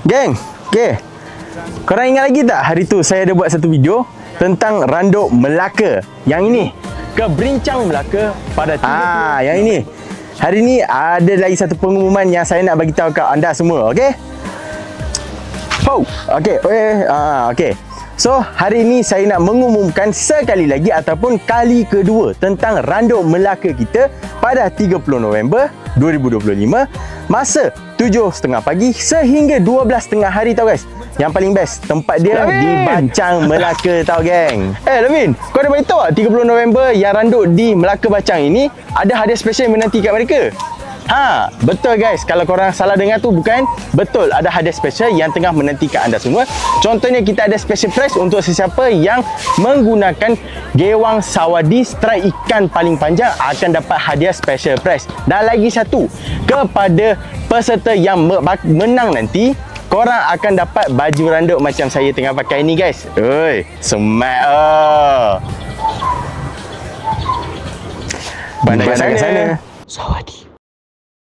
Geng, okay. Korang ingat lagi tak hari tu saya ada buat satu video tentang randuk Melaka. Yang ini, Keberincang Melaka pada 30. Yang ini. Hari ni ada lagi satu pengumuman yang saya nak bagi tahu kat anda semua, okey? Okey. Okey. So, hari ini saya nak mengumumkan sekali lagi ataupun kali kedua tentang randuk Melaka kita pada 30 November 2025 masa 7.30 pagi sehingga 12.30 hari tau guys. Yang paling best, tempat dia di Bacang Melaka tau geng. Lavin, kau ada beritahu tak 30 November yang randuk di Melaka Bacang ini ada hadiah special yang menanti kat mereka? Betul guys. Kalau korang salah dengar tu, bukan. Betul, ada hadiah special yang tengah menanti kat anda semua. Contohnya kita ada special prize untuk sesiapa yang menggunakan gewang sawadi strike ikan paling panjang akan dapat hadiah special prize. Dan lagi satu, kepada peserta yang menang nanti, korang akan dapat baju randuk macam saya tengah pakai ni guys. Semak. Pandai kat sana. Sawadi.